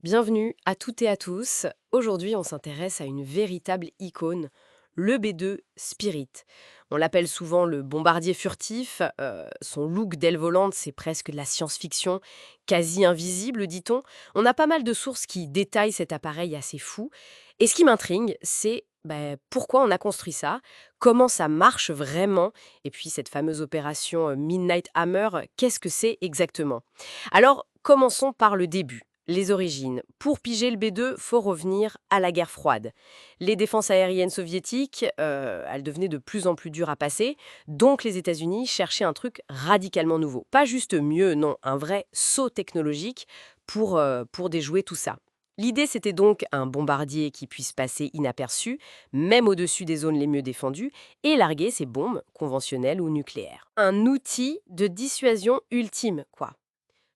Bienvenue à toutes et à tous. Aujourd'hui, on s'intéresse à une véritable icône, le B2 Spirit. On l'appelle souvent le bombardier furtif. Son look d'aile volante, c'est presque de la science-fiction, quasi invisible, dit-on. On a pas mal de sources qui détaillent cet appareil assez fou. Et ce qui m'intrigue, c'est pourquoi on a construit ça, comment ça marche vraiment, et puis cette fameuse opération Midnight Hammer, qu'est-ce que c'est exactement. Alors, commençons par le début. Les origines. Pour piger le B2, faut revenir à la guerre froide. Les défenses aériennes soviétiques, elles devenaient de plus en plus dures à passer, donc les États-Unis cherchaient un truc radicalement nouveau. Pas juste mieux, non, un vrai saut technologique pour déjouer tout ça. L'idée, c'était donc un bombardier qui puisse passer inaperçu, même au-dessus des zones les mieux défendues, et larguer ses bombes, conventionnelles ou nucléaires. Un outil de dissuasion ultime, quoi.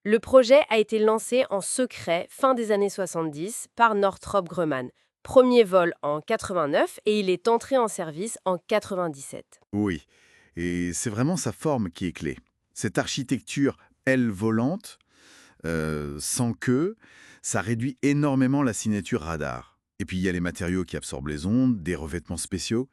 Le projet a été lancé en secret fin des années 70 par Northrop Grumman. Premier vol en 89 et il est entré en service en 97. Oui, et c'est vraiment sa forme qui est clé. Cette architecture aile volante, sans queue, ça réduit énormément la signature radar. Et puis il y a les matériaux qui absorbent les ondes, des revêtements spéciaux.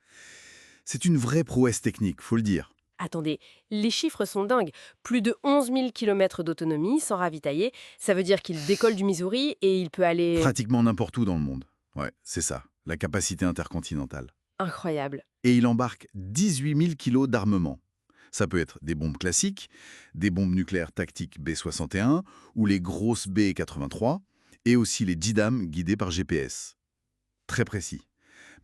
C'est une vraie prouesse technique, faut le dire. Attendez, les chiffres sont dingues. Plus de 11 000 km d'autonomie sans ravitailler, ça veut dire qu'il décolle du Missouri et il peut aller... Pratiquement n'importe où dans le monde. Ouais, c'est ça, la capacité intercontinentale. Incroyable. Et il embarque 18 000 kilos d'armement. Ça peut être des bombes classiques, des bombes nucléaires tactiques B-61 ou les grosses B-83, et aussi les JDAM guidés par GPS. Très précis.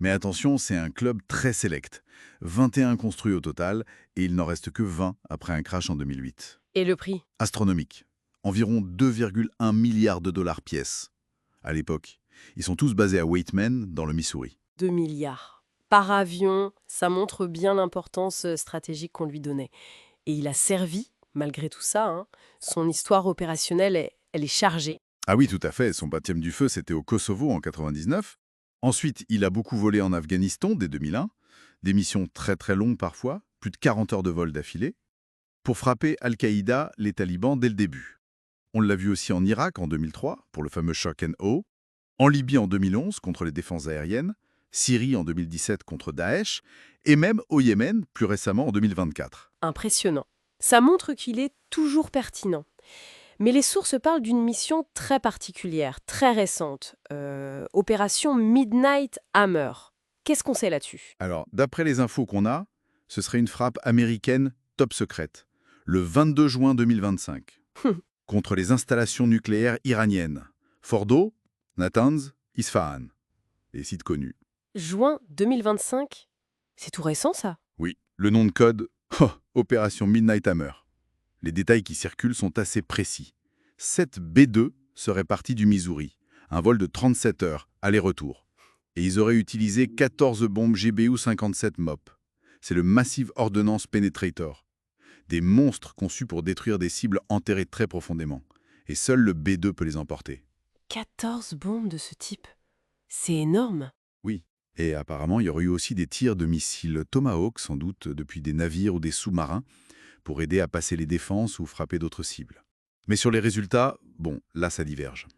Mais attention, c'est un club très select. 21 construits au total, et il n'en reste que 20 après un crash en 2008. Et le prix? Astronomique. Environ 2,1 milliards de dollars pièce. À l'époque. Ils sont tous basés à Whiteman, dans le Missouri. 2 milliards. Par avion, ça montre bien l'importance stratégique qu'on lui donnait. Et il a servi, malgré tout ça, hein. Son histoire opérationnelle, elle est chargée. Ah oui, tout à fait. Son baptême du feu, c'était au Kosovo en 99. Ensuite, il a beaucoup volé en Afghanistan dès 2001. Des missions très très longues parfois, plus de 40 heures de vol d'affilée, pour frapper Al-Qaïda, les talibans, dès le début. On l'a vu aussi en Irak en 2003, pour le fameux Shock and Awe, en Libye en 2011 contre les défenses aériennes, Syrie en 2017 contre Daesh, et même au Yémen, plus récemment en 2024. Impressionnant. Ça montre qu'il est toujours pertinent. Mais les sources parlent d'une mission très particulière, très récente. Opération Midnight Hammer. Qu'est-ce qu'on sait là-dessus? Alors, d'après les infos qu'on a, ce serait une frappe américaine top secrète, le 22 juin 2025. Contre les installations nucléaires iraniennes. Fordo, Natanz, Isfahan. Les sites connus. Juin 2025? C'est tout récent, ça? Oui, le nom de code, Opération Midnight Hammer. Les détails qui circulent sont assez précis. 7 B2 seraient partis du Missouri, un vol de 37 heures, aller-retour. Et ils auraient utilisé 14 bombes GBU-57 MOP. C'est le Massive Ordnance Penetrator. Des monstres conçus pour détruire des cibles enterrées très profondément. Et seul le B2 peut les emporter. 14 bombes de ce type. C'est énorme. Oui. Et apparemment, il y aurait eu aussi des tirs de missiles Tomahawk, sans doute depuis des navires ou des sous-marins, pour aider à passer les défenses ou frapper d'autres cibles. Mais sur les résultats, bon, là ça diverge.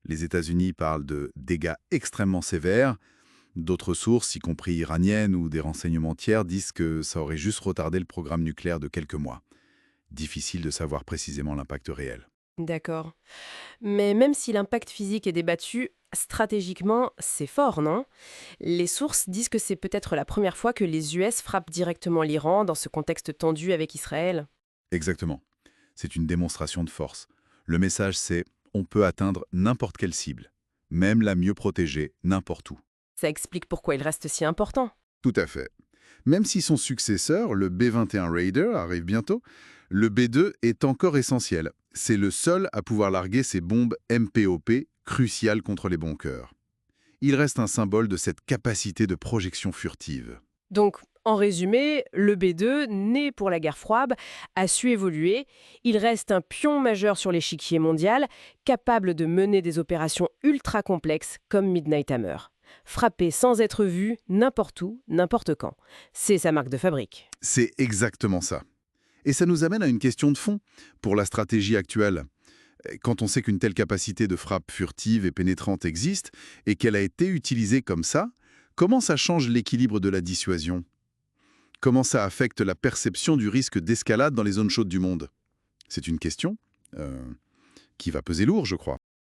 Les États-Unis parlent de dégâts extrêmement sévères. D'autres sources, y compris iraniennes ou des renseignements tiers, disent que ça aurait juste retardé le programme nucléaire de quelques mois. Difficile de savoir précisément l'impact réel. D'accord. Mais même si l'impact physique est débattu, stratégiquement, c'est fort, non? Les sources disent que c'est peut-être la première fois que les US frappent directement l'Iran dans ce contexte tendu avec Israël. Exactement. C'est une démonstration de force. Le message, c'est on peut atteindre n'importe quelle cible, même la mieux protégée, n'importe où. Ça explique pourquoi il reste si important. Tout à fait. Même si son successeur, le B-21 Raider, arrive bientôt, le B-2 est encore essentiel. C'est le seul à pouvoir larguer ses bombes MPOP, cruciales contre les bunkers. Il reste un symbole de cette capacité de projection furtive. Donc, en résumé, le B2, né pour la guerre froide, a su évoluer. Il reste un pion majeur sur l'échiquier mondial, capable de mener des opérations ultra complexes comme Midnight Hammer. Frapper sans être vu, n'importe où, n'importe quand. C'est sa marque de fabrique. C'est exactement ça. Et ça nous amène à une question de fond pour la stratégie actuelle. Quand on sait qu'une telle capacité de frappe furtive et pénétrante existe, et qu'elle a été utilisée comme ça, comment ça change l'équilibre de la dissuasion? Comment ça affecte la perception du risque d'escalade dans les zones chaudes du monde? C'est une question euh, qui va peser lourd, je crois.